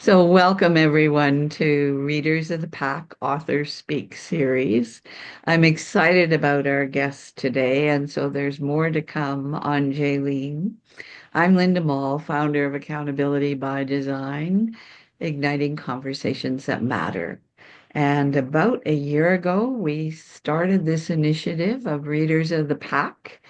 So, welcome everyone to Readers of the Pack Authors Speak series. I'm excited about our guest today, and so there's more to come on Jalene. I'm Linda Mall, founder of Accountability by Design, igniting conversations that matter. And about a year ago, we started this initiative of Readers of the Pack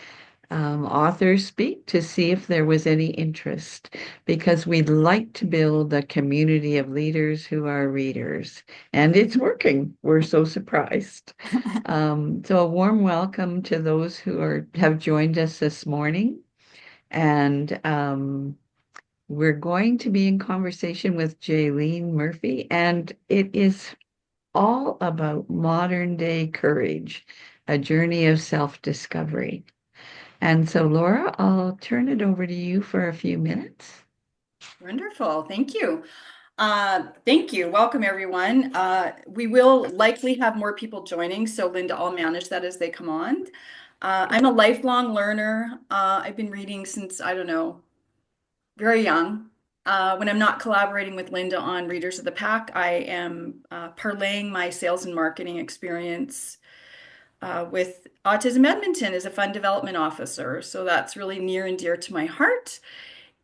authors speak to see if there was any interest because we'd like to build a community of leaders who are readers. And it's working. We're so surprised. So a warm welcome to those who have joined us this morning. And we're going to be in conversation with Jalene Murphy, and it is all about modern day courage, a journey of self-discovery. And so, Laura, I'll turn it over to you for a few minutes. Wonderful. Thank you. Thank you. Welcome, everyone. We will likely have more people joining, so Linda, I'll manage that as they come on. I'm a lifelong learner. I've been reading since, I don't know, very young. When I'm not collaborating with Linda on Readers of the Pack, I am parlaying my sales and marketing experience with Autism Edmonton as a fund development officer. So that's really near and dear to my heart.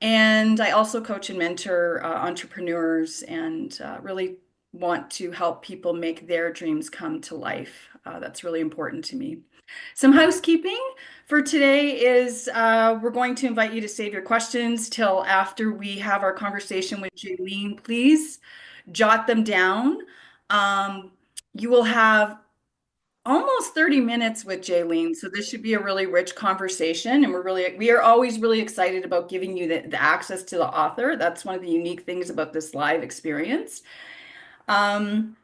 And I also coach and mentor entrepreneurs and really want to help people make their dreams come to life. That's really important to me. Some housekeeping for today is we're going to invite you to save your questions till after we have our conversation with Jalene. Please jot them down. Um, you will have almost 30 minutes with Jaylene. So this should be a really rich conversation. And we are always really excited about giving you the access to the author. That's one of the unique things about this live experience. Um,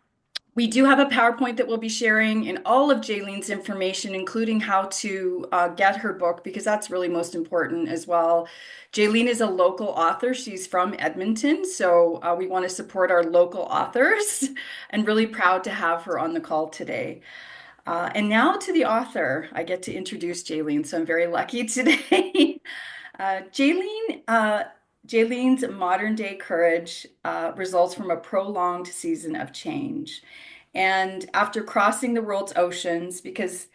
we do have a PowerPoint that we'll be sharing in all of Jaylene's information, including how to get her book, because that's really most important as well. Jalene is a local author. She's from Edmonton, so we want to support our local authors and really proud to have her on the call today. And now to the author. I get to introduce Jalene, so I'm very lucky today. uh, Jalene, uh, Jalene's modern day courage results from a prolonged season of change. And after crossing the world's oceans, because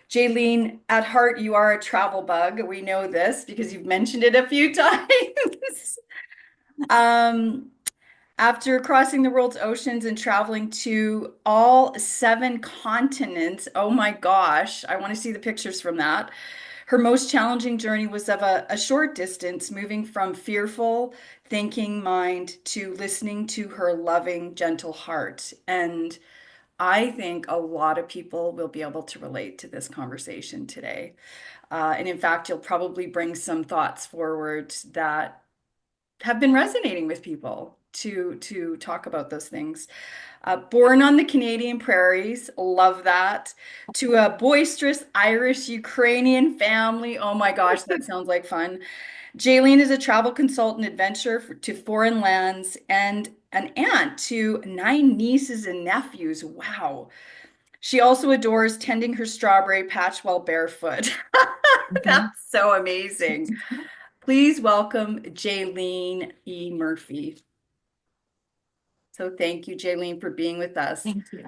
Jalene, at heart, you are a travel bug. We know this because you've mentioned it a few times. Um, After crossing the world's oceans and traveling to all seven continents, oh my gosh, I want to see the pictures from that. Her most challenging journey was of a short distance, moving from fearful thinking mind to listening to her loving, gentle heart. And I think a lot of people will be able to relate to this conversation today. And in fact, you'll probably bring some thoughts forward that have been resonating with people to talk about those things. Born on the Canadian prairies, love that. To a boisterous Irish Ukrainian family. Oh my gosh, that sounds like fun. Jaylene is a travel consultant adventurer to foreign lands and an aunt to nine nieces and nephews. Wow. She also adores tending her strawberry patch while barefoot. Mhm. That's so amazing. Please welcome Jalene E. Murphy. So thank you, Jalene, for being with us. Thank you.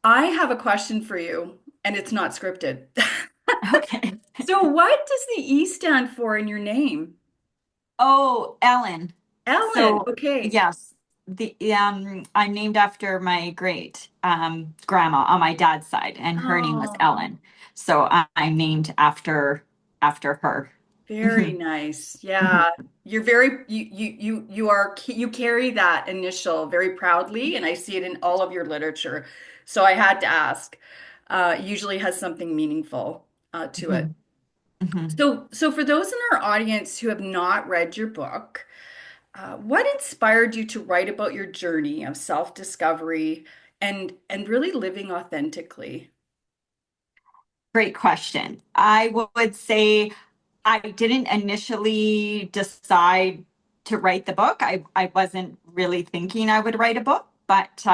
I have a question for you, and it's not scripted. Okay. So what does the E stand for in your name? Oh, Ellen. Ellen. So, Okay. yes, the I'm named after my great grandma on my dad's side, and her name was Oh, Ellen. So I'm named after her. very Mhm, nice. mhm, Yeah. You're very you carry that initial very proudly, and I see it in all of your literature. So I had to ask. Usually has something meaningful to it. mhm, mhm. So for those in our audience who have not read your book, what inspired you to write about your journey of self-discovery and really living authentically? Great question. Would say I didn't initially decide to write the book. I wasn't really thinking I would write a book, but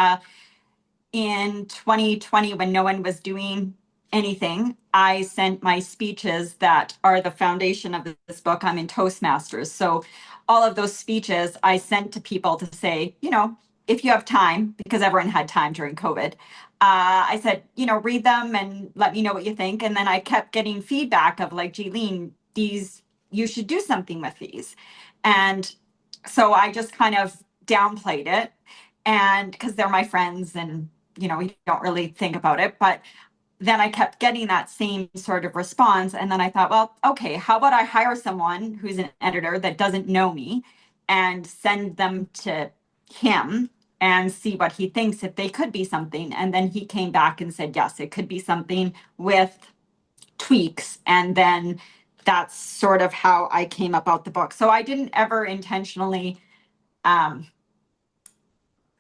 in 2020, when no one was doing anything. I sent my speeches that are the foundation of this book. I'm in Toastmasters. So all of those speeches I sent to people to say, if you have time, because everyone had time during COVID, I said, read them and let me know what you think. And then I kept getting feedback of like, Jalene, you should do something with these. And so I just kind of downplayed it, and because they're my friends and, we don't really think about it. But then I kept getting that same sort of response. And then I thought, well, okay, how about I hire someone who's an editor that doesn't know me and send them to him and see what he thinks if they could be something. And then he came back and said, yes, it could be something with tweaks. And then that's sort of how I came about the book. So I didn't ever intentionally, um,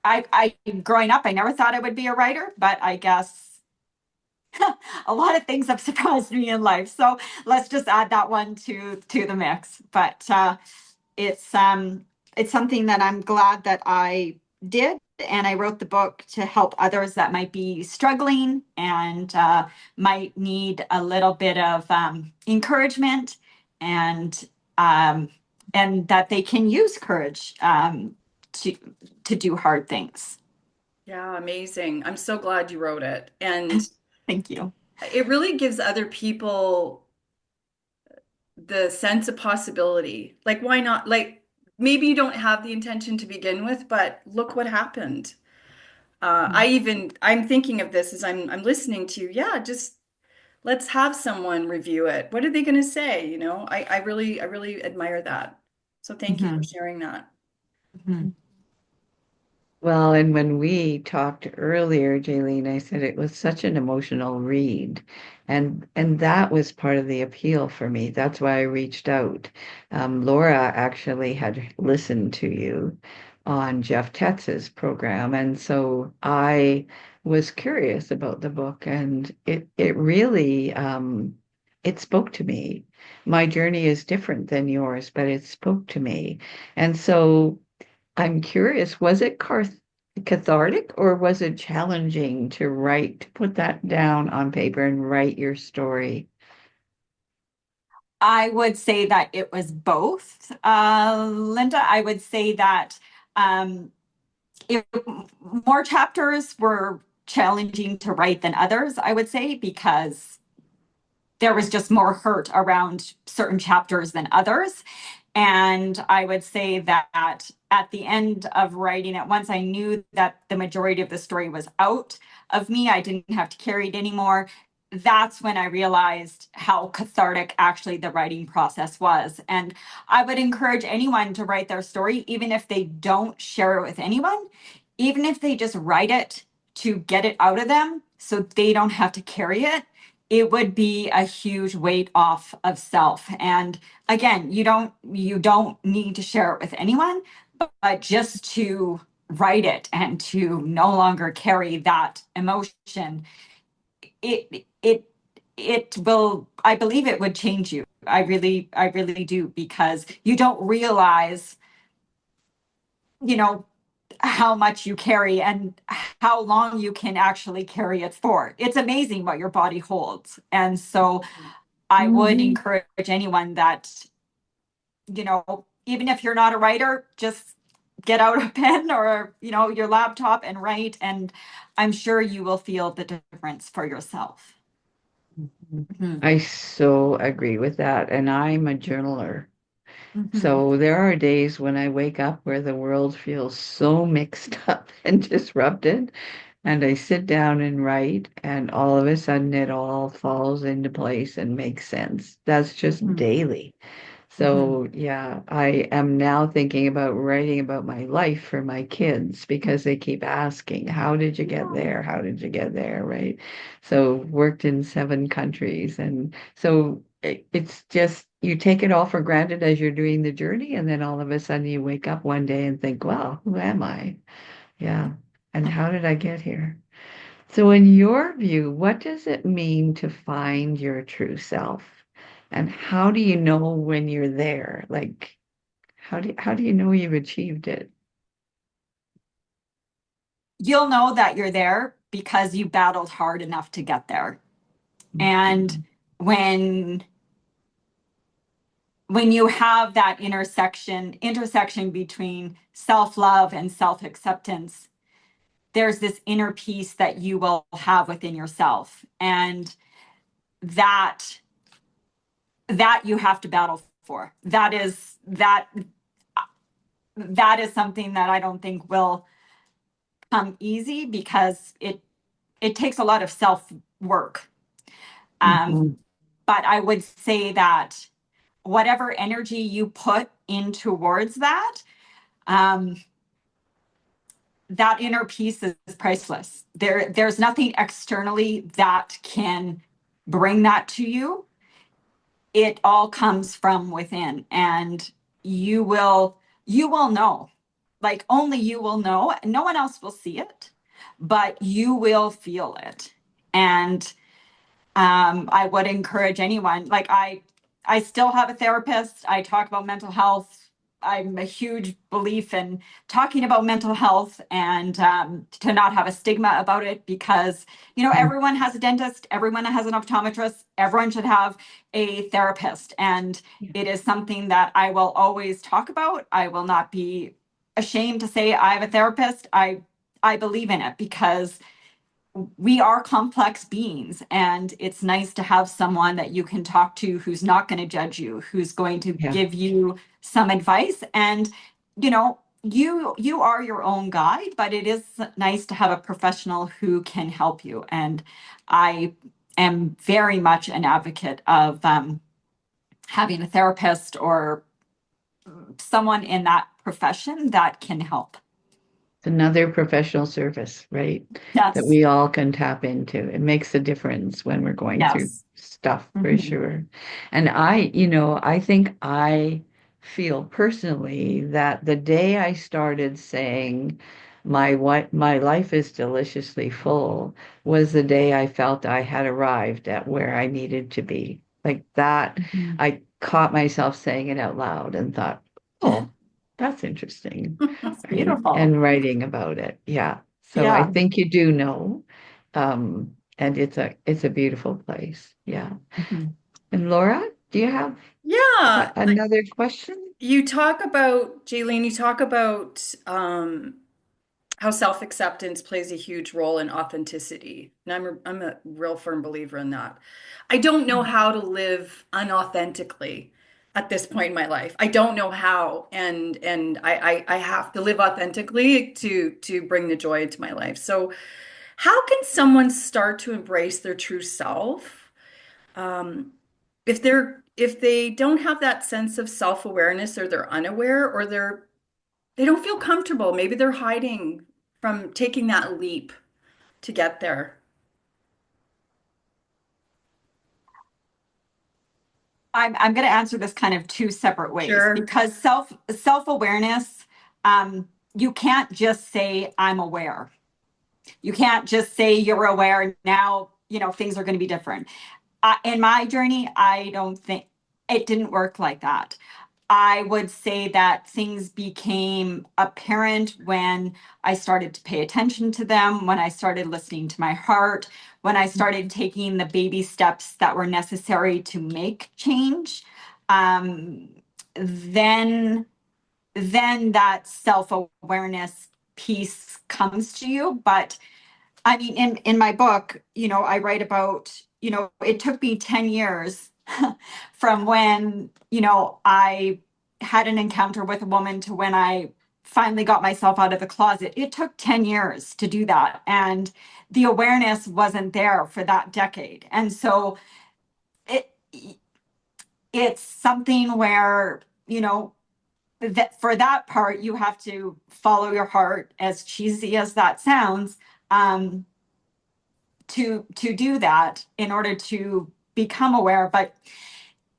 I growing up, I never thought I would be a writer, but I guess a lot of things have surprised me in life. So let's just add that one to the mix. But it's it's something that I'm glad that I did, and I wrote the book to help others that might be struggling and might need a little bit of encouragement, and um, and that they can use courage to to do hard things. Yeah, amazing. I'm so glad you wrote it. And Thank you. it really gives other people the sense of possibility. Like, why not? Like, maybe you don't have the intention to begin with, but look what happened. I'm thinking of this as I'm listening to you. Yeah, just let's have someone review it. What are they going to say? I really admire that. So thank you for Mhm. sharing that. Mhm. Well, and when we talked earlier, Jaylene, I said it was such an emotional read. And that was part of the appeal for me. That's why I reached out. Laura actually had listened to you on Jeff Tetz's program. And so I was curious about the book, and it really it spoke to me. My journey is different than yours, but it spoke to me. And so I'm curious, was it cathartic, or was it challenging to write, to put that down on paper and write your story? I would say that it was both, Linda. I would say that um, it, more chapters were challenging to write than others, I would say, because there was just more hurt around certain chapters than others. And I would say that at the end of writing it, once I knew that the majority of the story was out of me, I didn't have to carry it anymore. That's when I realized how cathartic actually the writing process was. And I would encourage anyone to write their story, even if they don't share it with anyone, even if they just write it to get it out of them so they don't have to carry it. It would be a huge weight off of self. And again, you don't need to share it with anyone, but just to write it and to no longer carry that emotion, it it will, I believe it would change you. I really do, because you don't realize, you know, how much you carry and how long you can actually carry it for. It's amazing what your body holds. And so I would Mhm. encourage anyone that, even if you're not a writer, just get out a pen or, your laptop and write. And I'm sure you will feel the difference for yourself. Mhm. I so agree with that. And I'm a journaler. Mhm. So there are days when I wake up where the world feels so mixed up and disrupted. And I sit down and write, and all of a sudden it all falls into place and makes sense. That's just Mhm. daily. Mhm. So, yeah, I am now thinking about writing about my life for my kids because they keep asking, how did you get there? How did you get there? Right. So, worked in 7 countries. And so it's just, you take it all for granted as you're doing the journey. And then all of a sudden you wake up one day and think, well, who am I? Yeah. And how did I get here? So, in your view, what does it mean to find your true self? And how do you know when you're there? Like, how do you know you've achieved it? You'll know that you're there because you battled hard enough to get there. And Mhm. when you have that intersection between self-love and self-acceptance, there's this inner peace that you will have within yourself. And that you have to battle for. That is something that I don't think will come easy, because it takes a lot of self work. Um, Mhm. but I would say that whatever energy you put in towards that, um, that inner peace is priceless. There's nothing externally that can bring that to you. It all comes from within, and you will know, like only you will know. No one else will see it, but you will feel it. And I would encourage anyone, like I still have a therapist. I talk about mental health. I'm a huge belief in talking about mental health, and to not have a stigma about it, because everyone has a dentist, everyone has an optometrist, everyone should have a therapist, and Yeah. it is something that I will always talk about. I will not be ashamed to say I have a therapist. I believe in it, because we are complex beings, and it's nice to have someone that you can talk to who's not going to judge you, who's going to Yeah. give you some advice. And you are your own guide, but it is nice to have a professional who can help you. And I am very much an advocate of having a therapist or someone in that profession that can help. It's another professional service, right? That Yes. we all can tap into. It makes a difference when we're going through Yes. stuff for Mhm. sure. And I think I feel personally that the day I started saying my life is deliciously full was the day I felt I had arrived at where I needed to be. Like that, Mhm. I caught myself saying it out loud and thought, oh, that's interesting, That's right? beautiful. And writing about it. Yeah. So I Yeah. think you do know. And it's a beautiful place. Yeah. Mhm. And Laura, do you have Yeah, another question? you talk about, Jaylene, you talk about how self-acceptance plays a huge role in authenticity. And I'm a real firm believer in that. I don't know how to live unauthentically at this point in my life. I don't know how. And I have to live authentically to bring the joy into my life. So how can someone start to embrace their true self? If they don't have that sense of self-awareness, or they're unaware, or they don't feel comfortable. Maybe they're hiding from taking that leap to get there. I'm going to answer this kind of two separate ways, Sure. because self-awareness, you can't just say I'm aware. You can't just say you're aware now, things are going to be different. In my journey, I don't think it didn't work like that. I would say that things became apparent when I started to pay attention to them, when I started listening to my heart, when I started taking the baby steps that were necessary to make change. Um, then, then that self-awareness piece comes to you. But I mean, in my book, I write about, it took me 10 years from when, I had an encounter with a woman to when I finally got myself out of the closet. It took 10 years to do that. And the awareness wasn't there for that decade. And so it it's something where, that for that part, you have to follow your heart, as cheesy as that sounds. Um, to do that in order to become aware. But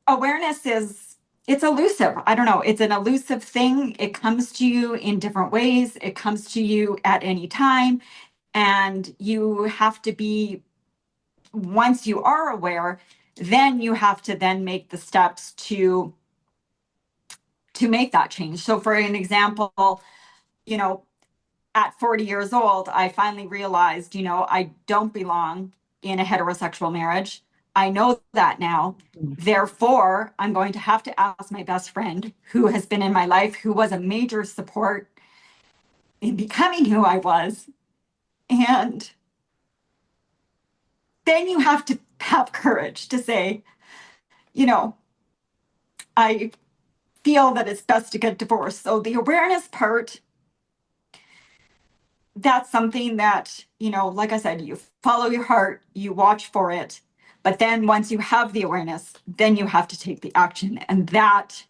awareness it's elusive. I don't know, it's an elusive thing. It comes to you in different ways. It comes to you at any time, and you have to be, once you are aware, then you have to then make the steps to make that change. So for an example, you know at 40 years old, I finally realized, I don't belong in a heterosexual marriage. I know that now. Therefore, I'm going to have to ask my best friend who has been in my life, who was a major support in becoming who I was. And then you have to have courage to say, you know, I feel that it's best to get divorced. So the awareness part, that's something that, like I said, you follow your heart, you watch for it. But then once you have the awareness, then you have to take the action. And that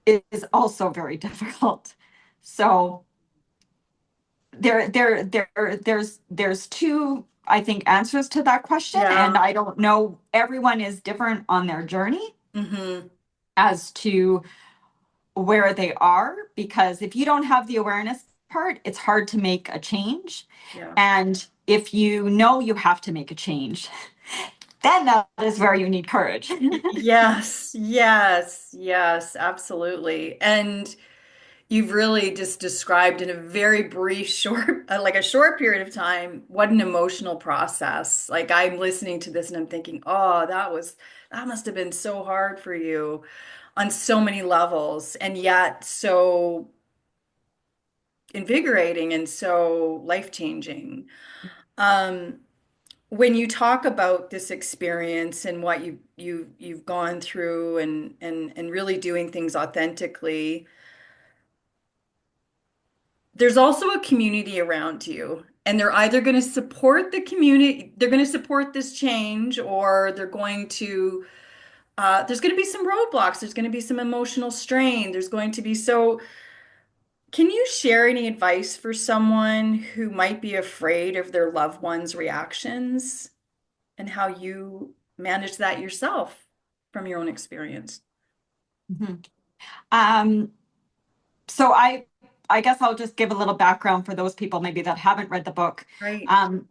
is also very difficult. So there's two, I think, answers to that question. Yeah. And I don't know, everyone is different on their journey Mm-hmm. as to where they are, because if you don't have the awareness part, it's hard to make a change. Yeah. And if you know you have to make a change, then that is where you need courage. Yes, yes, yes, absolutely. And you've really just described in a very brief, short, like a short period of time, what an emotional process. Like I'm listening to this and I'm thinking, oh, that must have been so hard for you on so many levels, and yet so invigorating and so life-changing. Um, when you talk about this experience and what you've gone through and really doing things authentically, there's also a community around you, and they're either going to support the community, they're going to support this change, or they're going to there's going to be some roadblocks, there's going to be some emotional strain, there's going to be so. Can you share any advice for someone who might be afraid of their loved ones' reactions and how you manage that yourself from your own experience? Mhm. Um, so I guess I'll just give a little background for those people maybe that haven't read the book. Right.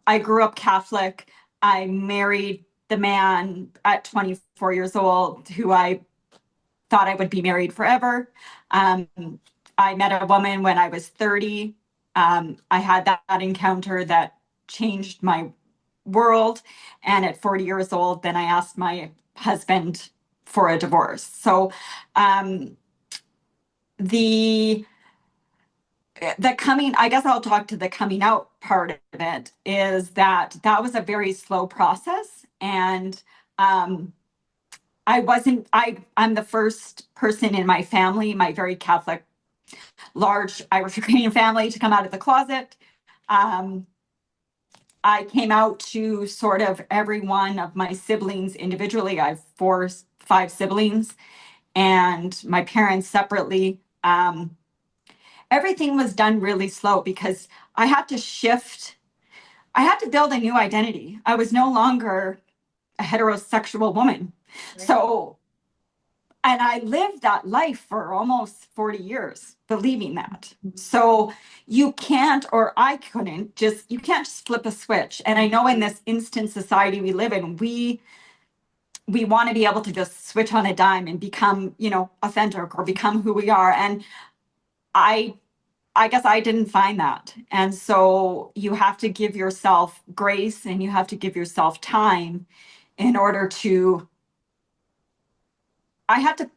I grew up Catholic. I married the man at 24 years old who I thought I would be married forever. Um, I met a woman when I was 30. I had that encounter that changed my world. And at 40 years old, then I asked my husband for a divorce. So um, the I guess I'll talk to the coming out part of it, is that that was a very slow process. And I'm the first person in my family, my very Catholic, large Irish Ukrainian family, to come out of the closet. Um, I came out to sort of every one of my siblings individually. I have five siblings, and my parents separately. Everything was done really slow because I had to shift. I had to build a new identity. I was no longer a heterosexual woman. Right. So, and I lived that life for almost 40 years, believing that. So you can't, or I couldn't just, you can't just flip a switch. And I know in this instant society we live in, we want to be able to just switch on a dime and become, authentic or become who we are. And I I guess I didn't find that. And so you have to give yourself grace and you have to give yourself time in order to, I had to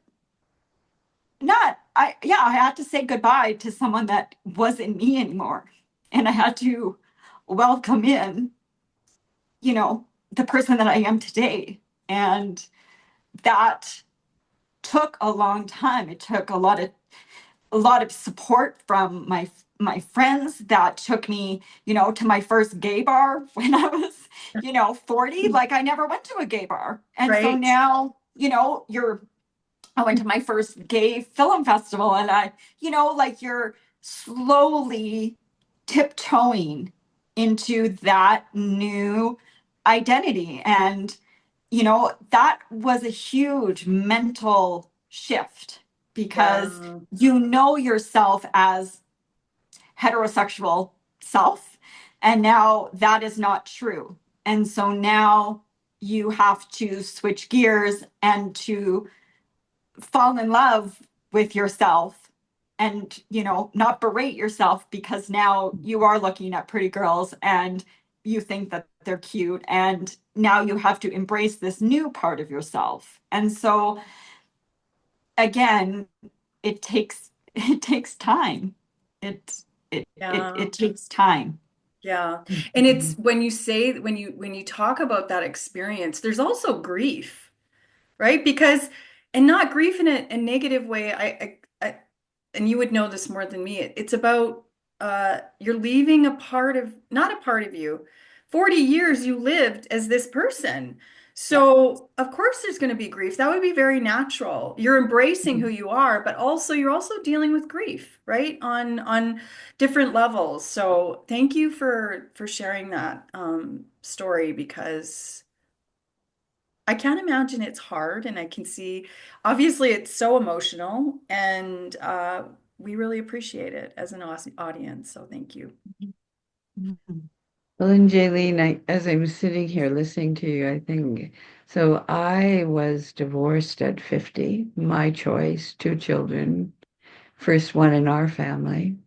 I had to say goodbye to someone that wasn't me anymore. And I had to welcome in, the person that I am today. And that took a long time. It took a lot of support from my friends that took me, to my first gay bar when I was, 40. Like I never went to a gay bar. And so Right. now, I went to my first gay film festival and like you're slowly tiptoeing into that new identity. And that was a huge mental shift because Yeah. you know yourself as heterosexual self, and now that is not true. And so now you have to switch gears and to fall in love with yourself and not berate yourself because now you are looking at pretty girls and you think that they're cute, and now you have to embrace this new part of yourself. And so again, it takes time. It takes time. Yeah. And it's Mhm. when you say when you talk about that experience, there's also grief, right? Because and not grief in a negative way. And you would know this more than me. It's about you're leaving a part of not a part of you. 40 years you lived as this person. Yeah. So of course there's going to be grief. That would be very natural. You're embracing who you are, but also you're also dealing with grief, right? On different levels. So thank you for sharing that story because I can't imagine it's hard, and I can see, obviously, it's so emotional, and we really appreciate it as an audience. So thank you. Mhm. Well, and Jaylene, as I'm sitting here listening to you, I think, so I was divorced at 50, my choice, two children, first one in our family.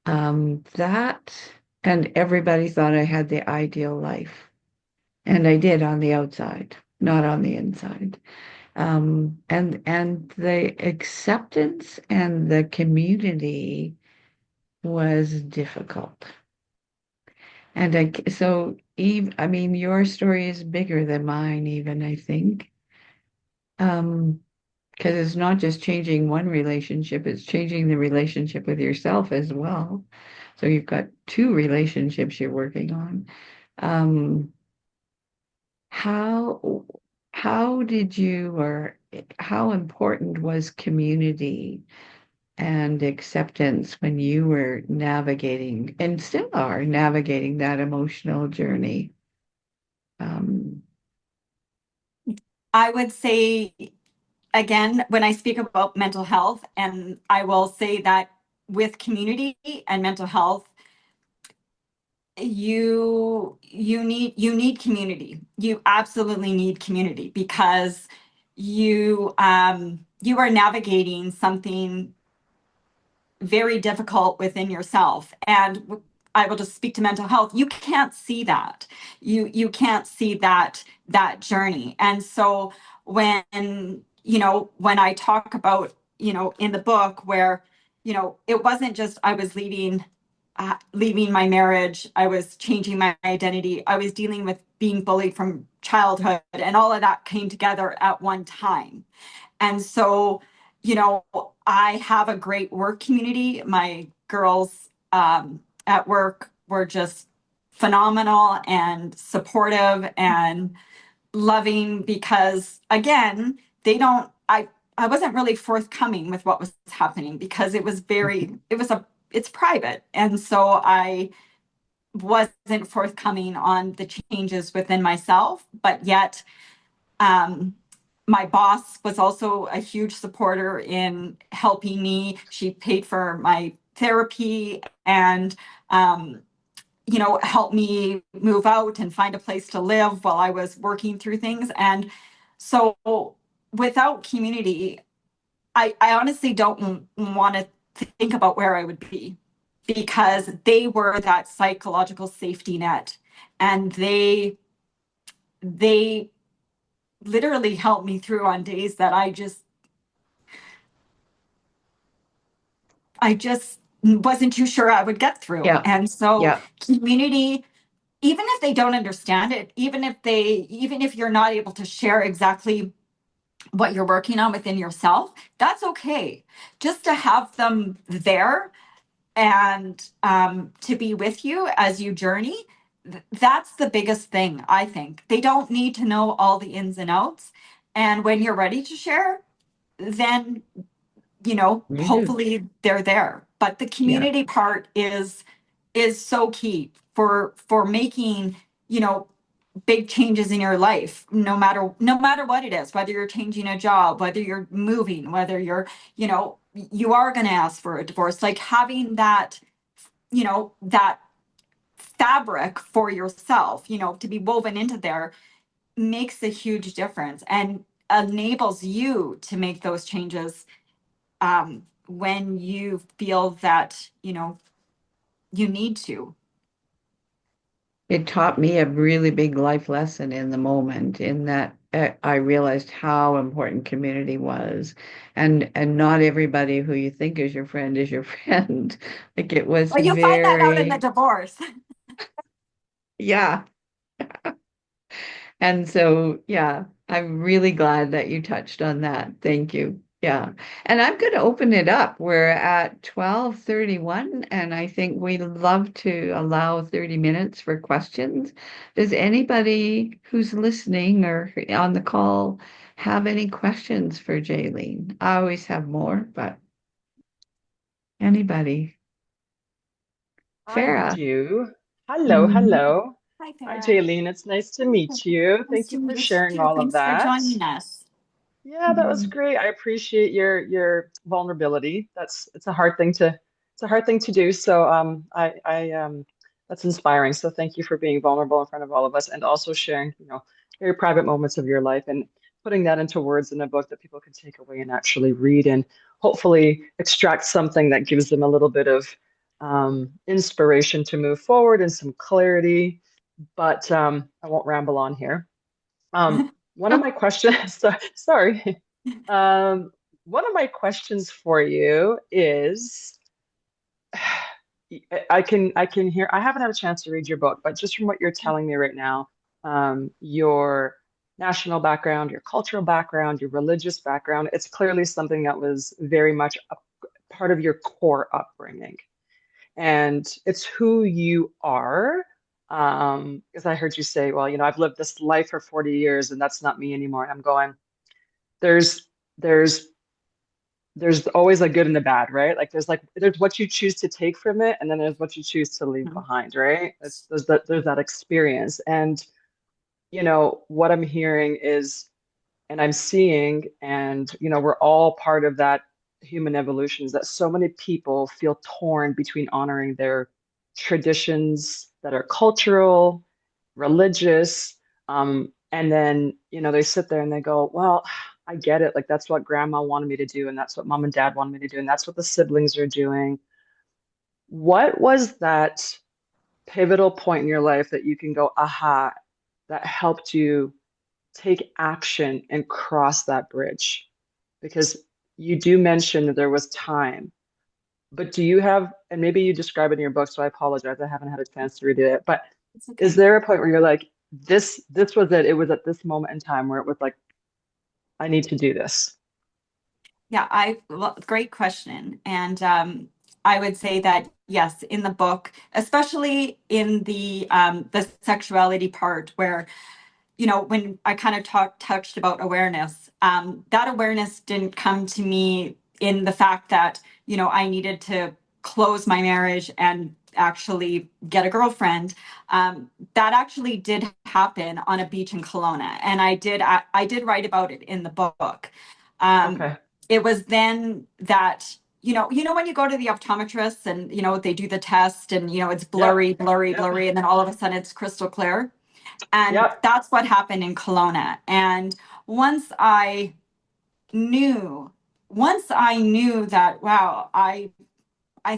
That, and everybody thought I had the ideal life. And I did on the outside, not on the inside. And the acceptance and the community was difficult. And so Eve, I mean, your story is bigger than mine, even, I think. Because it's not just changing one relationship, it's changing the relationship with yourself as well. So you've got two relationships you're working on. Um, how how did you or how important was community and acceptance when you were navigating and still are navigating that emotional journey? Um, I would say, again, when I speak about mental health, and I will say that with community and mental health, you need community. You absolutely need community because you are navigating something very difficult within yourself. And I will just speak to mental health. You can't see that. You can't see that journey. And so when when I talk about in the book where it wasn't just I was leaving my marriage, I was changing my identity, I was dealing with being bullied from childhood, and all of that came together at one time. And so, I have a great work community. My girls at work were just phenomenal and supportive and loving because, again, they don't, I wasn't really forthcoming with what was happening because it's private. And so I wasn't forthcoming on the changes within myself, but yet, um, my boss was also a huge supporter in helping me. She paid for my therapy and, helped me move out and find a place to live while I was working through things. And so without community, I honestly don't want to think about where I would be because they were that psychological safety net, and they literally helped me through on days that I just wasn't too sure I would get through. yeah, And so yeah. community, even if they don't understand it, even if you're not able to share exactly what you're working on within yourself, that's okay. Just to have them there and to be with you as you journey, that's the biggest thing, I think. They don't need to know all the ins and outs. And when you're ready to share, then You do. hopefully they're there. But the Yeah. community part is so key for making, you know, big changes in your life, no matter what it is, whether you're changing a job, whether you're moving, whether you are going to ask for a divorce, like having that fabric for yourself, to be woven into there makes a huge difference and enables you to make those changes when you feel that you need to. it taught me a really big life lesson in the moment, in that I realized how important community was, and not everybody who you think is your friend is your friend. Like it was Well, you find that out in the very, divorce. yeah. And so, yeah, I'm really glad that you touched on that. Thank you. Yeah. And I'm going to open it up. We're at 12:31, and I think we'd love to allow 30 minutes for questions. Does anybody who's listening or on the call have any questions for Jaylene? I always have more, but anybody? I Farah. do. Hello, Mhm. hello. Hi, Hi, Farah. Jaylene. It's nice to meet you. Nice Thank to you for meet sharing you. all of Thanks for that. joining us. Yeah, that was great. I appreciate your vulnerability. It's a hard thing to do. So I that's inspiring. So thank you for being vulnerable in front of all of us and also sharing, very private moments of your life and putting that into words in a book that people can take away and actually read and hopefully extract something that gives them a little bit of inspiration to move forward and some clarity. But I won't ramble on here. One of my questions, sorry. Um, One of my questions for you is, I can hear, I haven't had a chance to read your book, but just from what you're telling me right now, your national background, your cultural background, your religious background, it's clearly something that was very much a part of your core upbringing and it's who you are. Because I heard you say, well, I've lived this life for 40 years and that's not me anymore. And I'm going, there's there's there's always a good and a bad, right? Like there's what you choose to take from it, and then there's what you choose to leave behind, right? There's that experience. And what I'm hearing is and I'm seeing, and we're all part of that human evolution, is that so many people feel torn between honoring their traditions that are cultural, religious, and then they sit there and they go, well, I get it. Like that's what grandma wanted me to do, and that's what mom and dad wanted me to do, and that's what the siblings are doing. What was that pivotal point in your life that you can go, aha, that helped you take action and cross that bridge? Because you do mention that there was time, but do you have, and maybe you describe it in your book, so I apologize, I haven't had a chance to read it, but It's is okay. there a point where you're like, this was it, it was at this moment in time where it was like, I need to do this? Yeah, great question. And I would say that yes, in the book, especially in the sexuality part, where when I kind of touched about awareness, that awareness didn't come to me in the fact that I needed to close my marriage and actually get a girlfriend. That actually did happen on a beach in Kelowna, and I did write about it in the book. Um, Okay. it was then that when you go to the optometrist and they do the test and it's Yep. blurry, blurry, Yep. blurry, and then all of a sudden it's crystal clear. And Yep. that's what happened in Kelowna. And once I knew, once I knew that, wow, I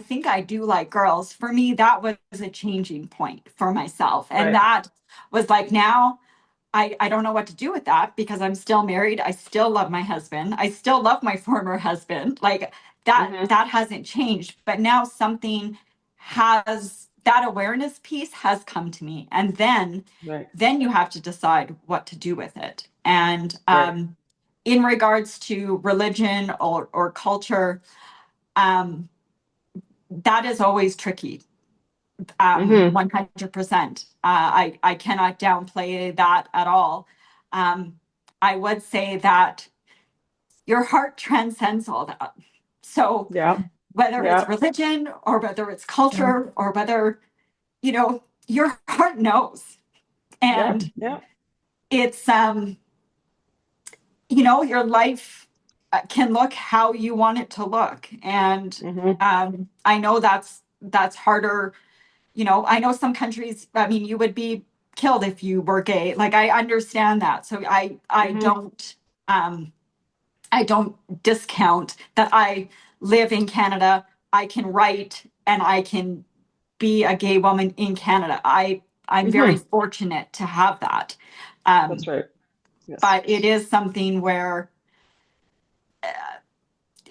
think I do like girls. For me, that was a changing point for myself. And Right. that was like, now I don't know what to do with that because I'm still married. I still love my husband. I still love my former husband. Like Hmm. that hasn't changed. But now something has that awareness piece has come to me. And Right. then you have to decide what to do with it. And Right. in regards to religion or culture, um, that is always tricky. Hmm. 100%. I cannot downplay that at all. Um, I would say that your heart transcends all that. So Yeah. whether it's Yeah. religion or whether it's Yeah. culture or whether, your heart knows. Yeah. And Yeah. it's, your life can look how you want it to look. And Hmm. I know that's harder. I know some countries, I mean, you would be killed if you were gay. Like I understand that. So Hmm. um I don't discount that I live in Canada. I can write and I can be a gay woman in Canada. I'm very Hmm. fortunate to have that. That's Um, right. Yes. but it is something where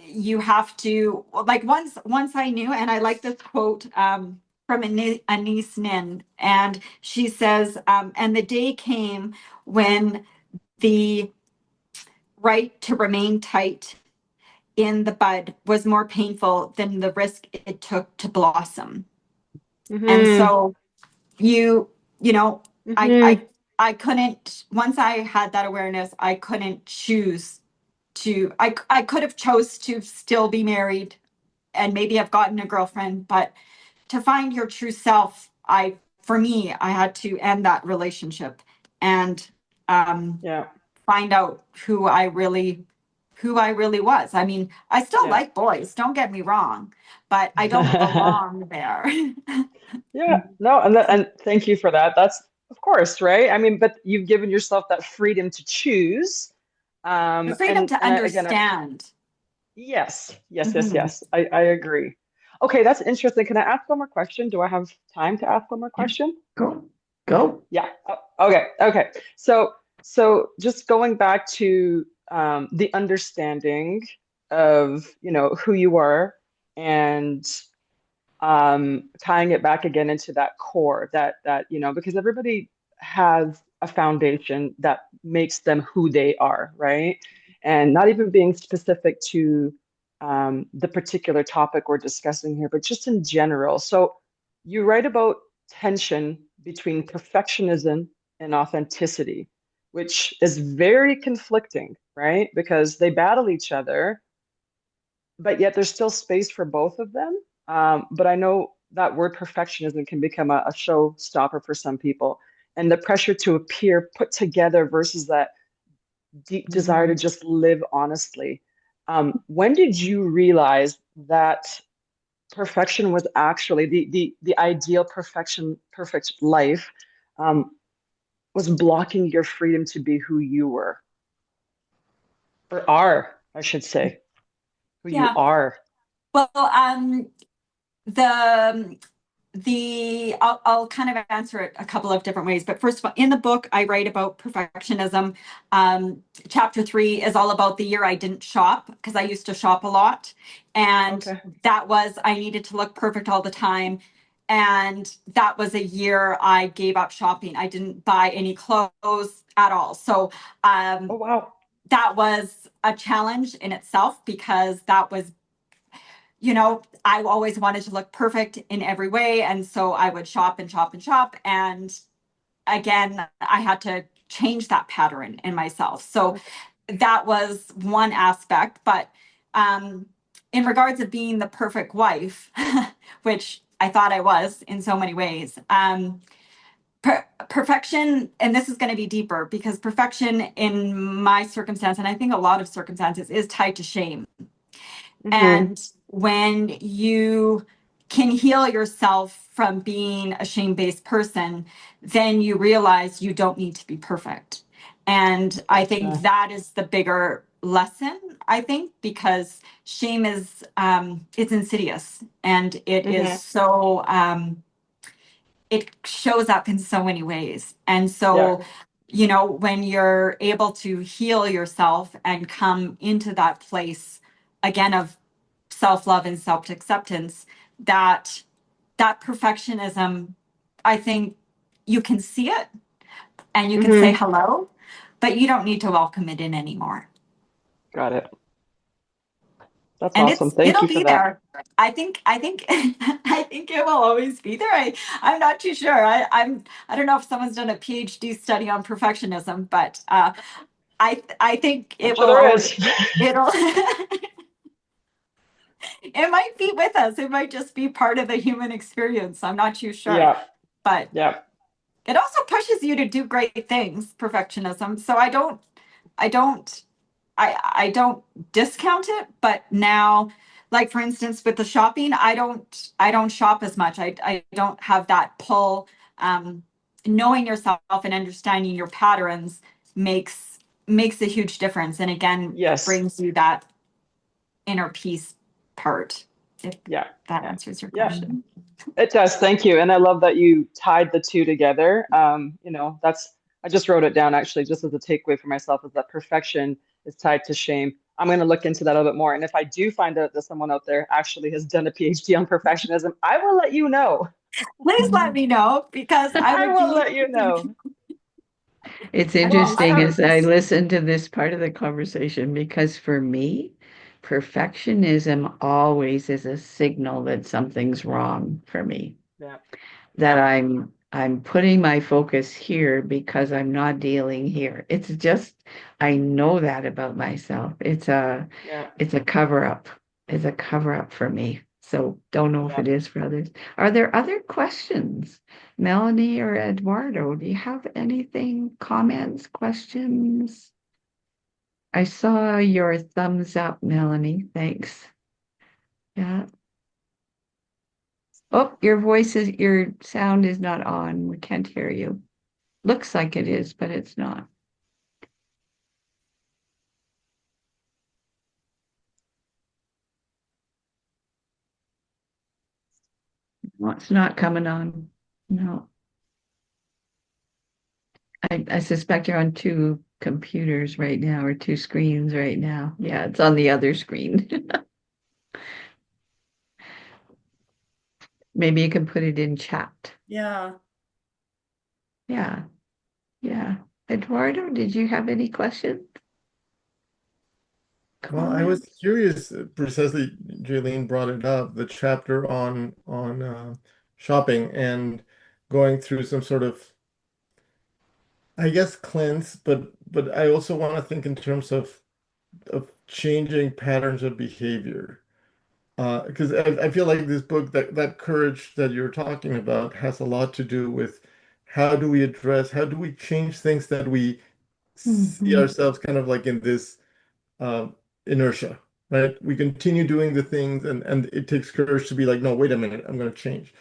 you have to, like, once I knew, and I like this quote from Anise Nin, and she says, and the day came when the right to remain tight in the bud was more painful than the risk it took to blossom. And Hmm. so you know, I I Hmm. I couldn't, once I had that awareness, I couldn't choose to, I could have chose to still be married and maybe have gotten a girlfriend, but to find your true self, for me, I had to end that relationship and um Yeah. find out who I really was. I mean, I still Yeah. like boys, don't get me wrong, but I don't belong there. Yeah, no, and thank you for that. That's of course, right? I mean, but you've given yourself that freedom to choose. The freedom to Again, understand. yes, yes, yes, Mhm. yes. I agree. Okay, that's interesting. Can I ask one more question? Do I have time to ask one more Yeah, question? go, go. Yeah. Okay. Okay. So just going back to the understanding of, who you are and tying it back again into that core that because everybody has a foundation that makes them who they are, right? And not even being specific to the particular topic we're discussing here, but just in general. So you write about tension between perfectionism and authenticity, which is very conflicting, right? Because they battle each other, but yet there's still space for both of them. But I know that word perfectionism can become a showstopper for some people, and the pressure to appear put together versus that deep desire to just live honestly. When did you realize that perfection was actually the ideal perfect life, um, was blocking your freedom to be who you were, or are, I should say, who you Yeah. are? Well, the I'll kind of answer it a couple of different ways. But first of all, in the book, I write about perfectionism. Chapter 3 is all about the year I didn't shop because I used to shop a lot. And Okay. that was, I needed to look perfect all the time. And that was a year I gave up shopping. I didn't buy any clothes at all. So Oh, um, wow. that was a challenge in itself because that was, I always wanted to look perfect in every way. And so I would shop and shop and shop. And again, I had to change that pattern in myself. So that was one aspect. But um, in regards of being the perfect wife, which I thought I was in so many ways, perfection, and this is going to be deeper because perfection in my circumstance, and I think a lot of circumstances, is tied to shame. Hmm. And when you can heal yourself from being a shame-based person, then you realize you don't need to be perfect. And I think Gotcha. that is the bigger lesson, I think, because shame is it's insidious and it is Hmm. so it shows up in so many ways. And Yeah. so, when you're able to heal yourself and come into that place again of self-love and self-acceptance, that perfectionism, I think you can see it and you can say Hmm. hello, but you don't need to welcome it in anymore. Got it. That's And awesome. Thank it'll you for be that. there. I think I think it will always be there. I'm not too sure. I don't know if someone's done a PhD study on perfectionism, but I think I'm it sure will there always is. it'll it might be with us. It might just be part of the human experience. I'm not too sure. Yeah. But Yeah. it also pushes you to do great things, perfectionism. So I don't I don't discount it, but now, like for instance with the shopping, I don't shop as much. I don't have that pull. Um, Knowing yourself and understanding your patterns makes a huge difference, and again Yes. brings you that inner peace part. if Yeah. that answers your Yeah. question. It does. Thank you. And I love that you tied the two together. I just wrote it down actually, just as a takeaway for myself, is that perfection is tied to shame. I'm going to look into that a little bit more. And if I do find out that someone out there actually has done a PhD on perfectionism, I will let you know. Please let me know, because I I would will be let you know. It's Well, I interesting have, as I listen to this part of the conversation because for me, perfectionism always is a signal that something's wrong for me. yeah, That yeah, I'm putting my focus here because I'm not dealing here. It's just I know that about myself. yeah, It's a cover up. It's a cover up for me. So don't know if yeah. it is for others. Are there other questions? Melanie or Eduardo, do you have anything, comments, questions? I saw your thumbs up, Melanie. Thanks. Yeah. Oh, your sound is not on. We can't hear you. Looks like it is, but it's not. Well, it's not coming on. No. I suspect you're on two computers right now or two screens right now. Yeah, it's on the other screen. Maybe you can put it in chat. Yeah. Yeah, yeah. Eduardo, did you have any questions? Well, I was Comments? curious, precisely Jalene brought it up, the chapter on shopping and going through some sort of, I guess, cleanse, but I also want to think in terms of changing patterns of behavior. Because I feel like this book, that courage that you're talking about, has a lot to do with how do we change things that we see Mhm. ourselves kind of like in this um, inertia, right? We continue doing the things, and it takes courage to be like, no, wait a minute, I'm going to change.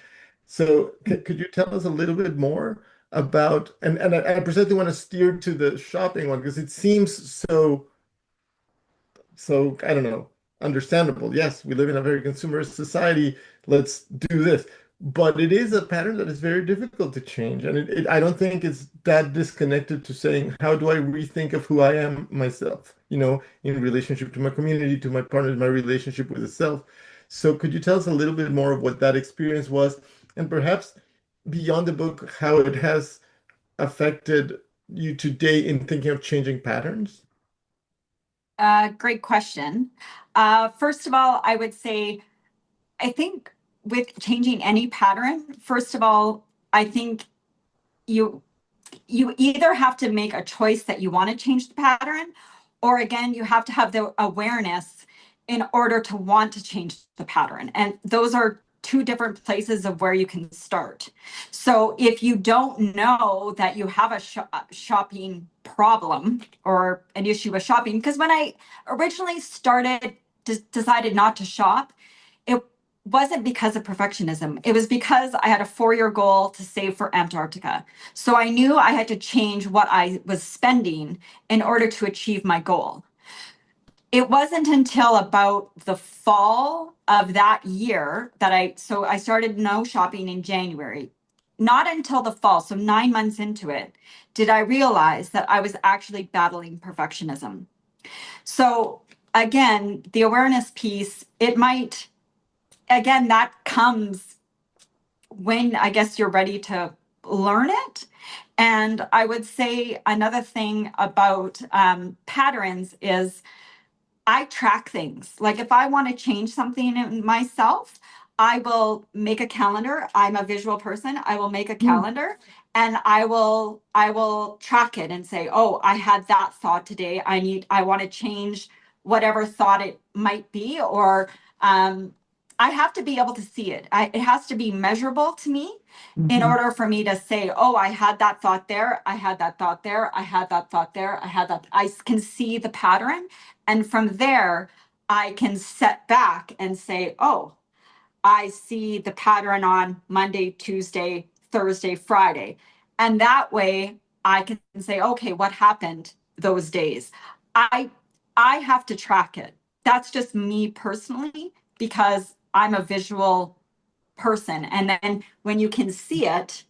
So, could you tell us a little bit more about, and I precisely want to steer to the shopping one because it seems so I don't know, understandable. Yes, we live in a very consumerist society. Let's do this. But it is a pattern that is very difficult to change. And I don't think it's that disconnected to saying, how do I rethink of who I am myself, in relationship to my community, to my partners, my relationship with the self. So could you tell us a little bit more of what that experience was? And perhaps beyond the book, how it has affected you today in thinking of changing patterns? Great question. First of all, I would say, I think with changing any pattern, first of all, I think you you either have to make a choice that you want to change the pattern, or again, you have to have the awareness in order to want to change the pattern. And those are two different places of where you can start. So if you don't know that you have a shopping problem or an issue with shopping, because when I originally started, decided not to shop, it wasn't because of perfectionism. It was because I had a 4-year goal to save for Antarctica. So I knew I had to change what I was spending in order to achieve my goal. It wasn't until about the fall of that year that I started no shopping in January. Not until the fall, so 9 months into it, did I realize that I was actually battling perfectionism. So again, the awareness piece, it might, again, that comes when I guess you're ready to learn it. And I would say another thing about patterns is I track things. Like if I want to change something in myself, I will make a calendar. I'm a visual person. I will make a Mm. calendar and I will track it and say, "Oh, I had that thought today. I want to change whatever thought it might be," or I have to be able to see it. It has to be measurable to me in Mhm. order for me to say, "Oh, I had that thought there. I had that thought there. I had that thought there. I had that." I can see the pattern, and from there, I can set back and say, "Oh, I see the pattern on Monday, Tuesday, Thursday, Friday." And that way I can say, "Okay, what happened those days?" I I have to track it. That's just me personally, because I'm a visual person. And then when you can see it,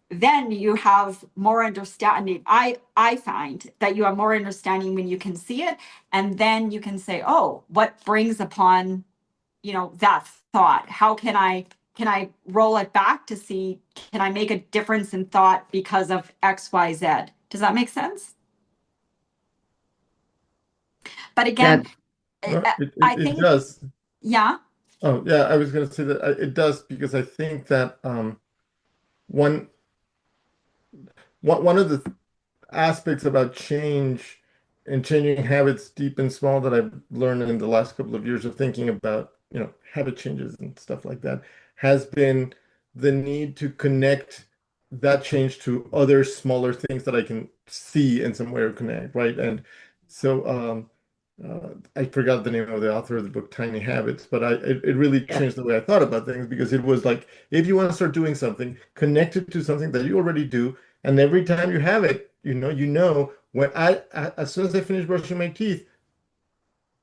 then you have more understanding. I find that you have more understanding when you can see it, and then you can say, oh, what brings upon, that thought? How can I roll it back to see, can I make a difference in thought because of XYZ? Does that make sense? But again, That No, I it think, does. yeah. Oh, yeah, I was going to say that it does because I think that one one of the aspects about change and changing habits deep and small that I've learned in the last couple of years of thinking about, habit changes and stuff like that, has been the need to connect that change to other smaller things that I can see in some way or connect, right? And so I forgot the name of the author of the book Tiny Habits, but it really yeah. changed the way I thought about things because it was like if you want to start doing something, connect it to something that you already do, and every time you have it, when as soon as I finish brushing my teeth,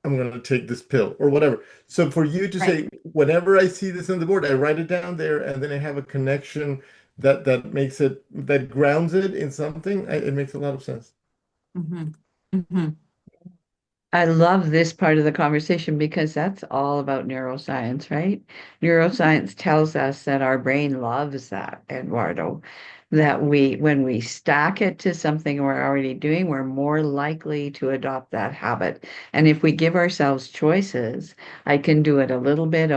I'm going to take this pill or whatever. So for you to Right. say, whenever I see this on the board, I write it down there, and then I have a connection that grounds it in something. It makes a lot of sense. Hmm. Hmm. I love this part of the conversation because that's all about neuroscience, right? Neuroscience tells us that our brain loves that, Eduardo, that when we stack it to something we're already doing, we're more likely to adopt that habit. And if we give ourselves choices, I can do it a little bit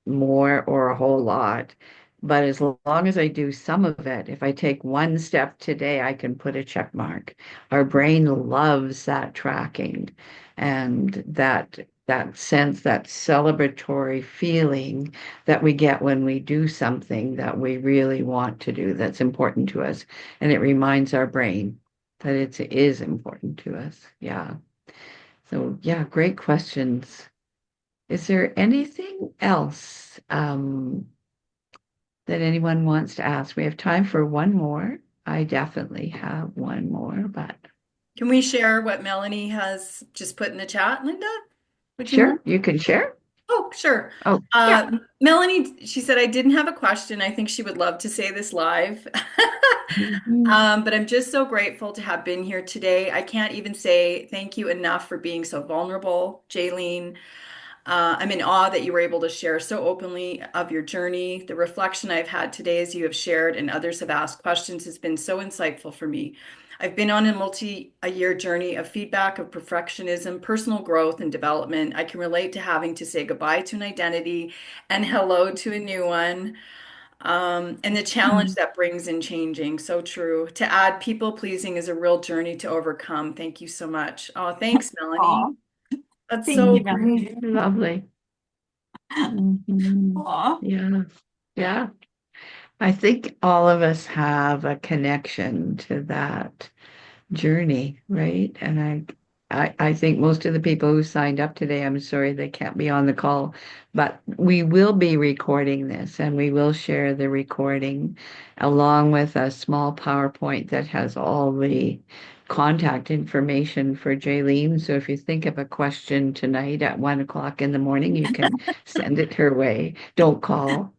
more or a whole lot. But as long as I do some of it, if I take one step today, I can put a check mark. Our brain loves that tracking and that sense, that celebratory feeling that we get when we do something that we really want to do, that's important to us. And it reminds our brain that it is important to us. Yeah. So yeah, great questions. Is there anything else that anyone wants to ask? We have time for one more. I definitely have one more, but Can we share what Melanie has just put in the chat, Linda? Would you mind? sure, you can share. Oh, sure. Oh, yeah. Melanie, she said, I didn't have a question. I think she would love to say this live. Mhm. But I'm just so grateful to have been here today. I can't even say thank you enough for being so vulnerable, Jalene. I'm in awe that you were able to share so openly of your journey. The reflection I've had today as you have shared and others have asked questions has been so insightful for me. I've been on a year journey of feedback, of perfectionism, personal growth, and development. I can relate to having to say goodbye to an identity and hello to a new one. And the challenge that brings in changing. So true. To add, people pleasing is a real journey to overcome. Thank you so much. Oh, thanks, Melanie. Aw, That's thank so you, great. Melanie. Lovely. Mhm. Aw. Yeah. Yeah. I think all of us have a connection to that journey, right? And I think most of the people who signed up today, I'm sorry they can't be on the call, but we will be recording this and we will share the recording along with a small PowerPoint that has all the contact information for Jaylene. So if you think of a question tonight at 1 o'clock in the morning, you can send it her way. Don't call.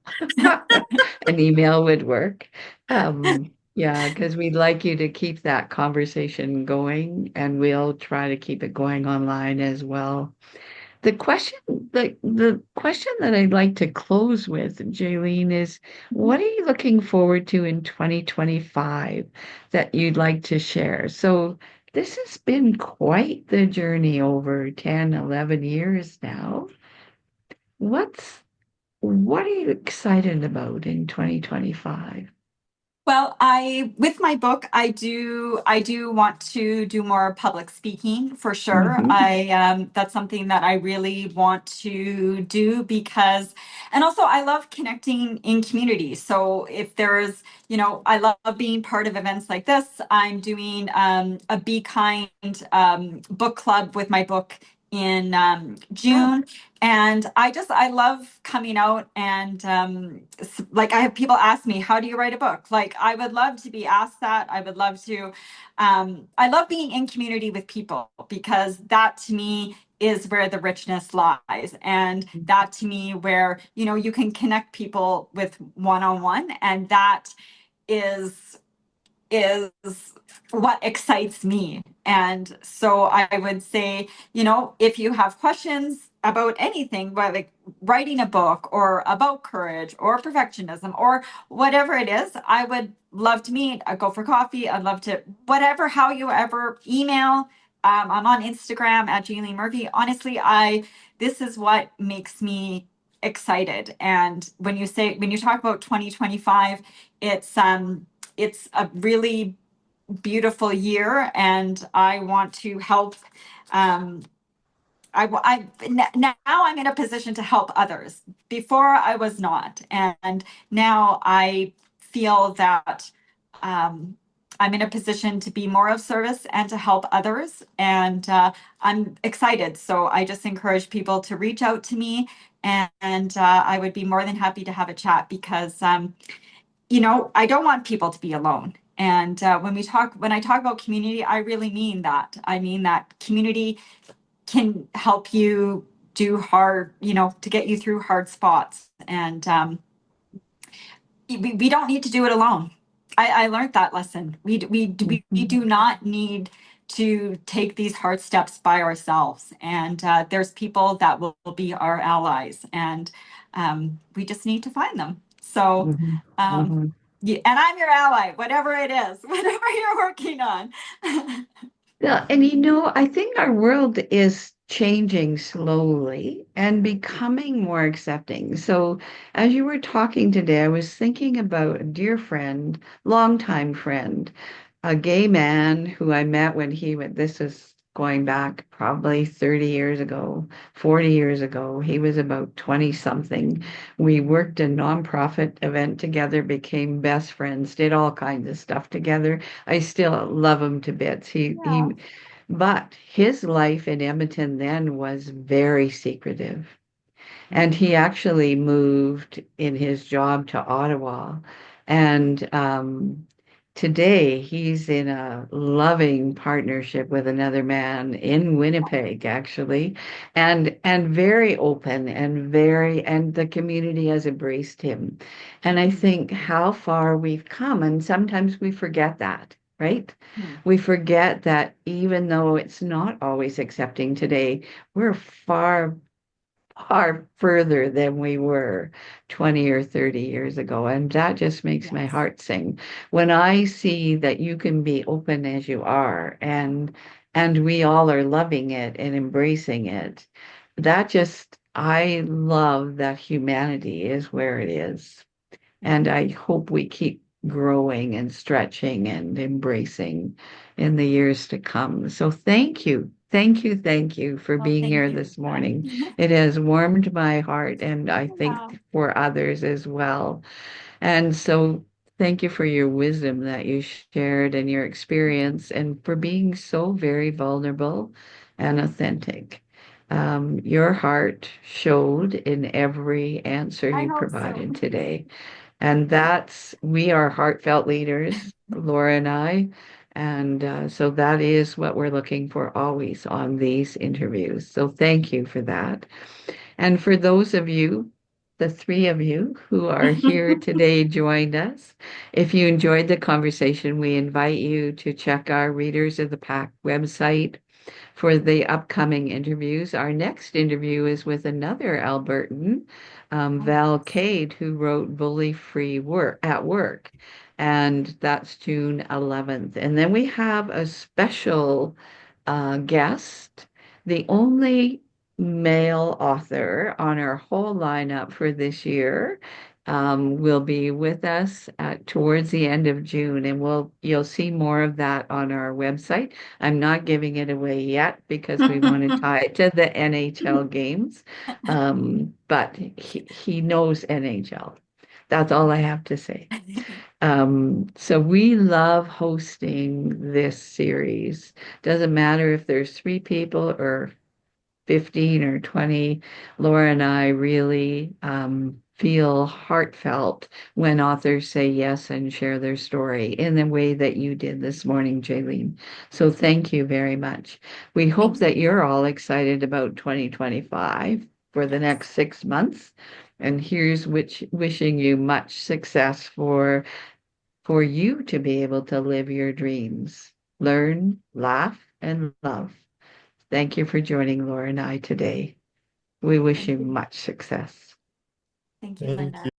An email would work. Yeah, because we'd like you to keep that conversation going, and we'll try to keep it going online as well. The question, the question that I'd like to close with, Jaylene, is what are you looking forward to in 2025 that you'd like to share? So this has been quite the journey over 10, 11 years now. What are you excited about in 2025? Well, with my book, I do want to do more public speaking for sure. Mhm. That's something that I really want to do because, and also I love connecting in communities. So if there's, I love being part of events like this. I'm doing a Be Kind book club with my book in Oh, June. And I love coming out and like I have people ask me, how do you write a book? Like I would love to be asked that. I would love to, I love being in community with people because that to me is where the richness lies. And that to me, where, you can connect people with one-on-one, and that is is what excites me. And so I would say, if you have questions about anything, but like writing a book or about courage or perfectionism or whatever it is, I would love to meet. I'd go for coffee. I'd love to, whatever, how you ever email. I'm on Instagram at Jalene Murphy. Honestly, this is what makes me excited. And when you talk about 2025, it's a really beautiful year, and I want to help. Um, now I'm in a position to help others. Before I was not, and now I feel that um, I'm in a position to be more of service and to help others, and I'm excited. So I just encourage people to reach out to me, and I would be more than happy to have a chat because I don't want people to be alone. And when I talk about community, I really mean that. I mean that community can help you to get you through hard spots. And we don't need to do it alone. I learned that lesson. We do not need to take these hard steps by ourselves. And there's people that will be our allies, and we just need to find them. So, Mhm. um, Mhm. yeah, and I'm your ally, whatever it is, whatever you're working on. Yeah, and I think our world is changing slowly and becoming more accepting. So, as you were talking today, I was thinking about a dear friend, longtime friend, a gay man who I met when this is going back probably 30 years ago, 40 years ago. He was about 20 something. We worked a nonprofit event together, became best friends, did all kinds of stuff together. I still love him to bits. Yeah. But his life in Edmonton then was very secretive. And he actually moved in his job to Ottawa. And today he's in a loving partnership with another man in Winnipeg, actually, and very open and the community has embraced him. And I think how far we've come, and sometimes we forget that. Right? Hmm. We forget that even though it's not always accepting today, we're far further than we were 20 or 30 years ago. And that just makes my Yes. heart sing. When I see that you can be open as you are and we all are loving it and embracing it, I love that humanity is where it is. And I hope we keep growing and stretching and embracing in the years to come. So thank you. Thank you. Thank you for Well, being thank here you, this Linda. morning. It has warmed my heart and I Yeah. think for others as well. And so thank you for your wisdom that you shared and your experience and for being so very vulnerable and authentic. Your heart showed in every answer I you hope so. provided today. And we are heartfelt leaders, Laura and I. And so that is what we're looking for always on these interviews. So thank you for that. And for those of you, the three of you who are here today, joined us. If you enjoyed the conversation, we invite you to check our Readers of the Pack website for the upcoming interviews. Our next interview is with another Albertan, Oh, Val Cade, who wrote Bully Free Work at Work. And that's June 11th. And then we have a special guest, the only male author on our whole lineup for this year. Will be with us towards the end of June, and you'll see more of that on our website. I'm not giving it away yet because we want to tie it to the NHL games. But he knows NHL. That's all I have to say. So we love hosting this series. Doesn't matter if there's three people or 15 or 20. Laura and I really feel heartfelt when authors say yes and share their story in the way that you did this morning, Jalene. So thank you very much. We hope Thank you. that you're all excited about 2025 for the next 6 months. And here's wishing you much success for you to be able to live your dreams, learn, laugh, and love. Thank you for joining Laura and I today. We wish Thank you you. much success. Thank you, Thank Linda. you.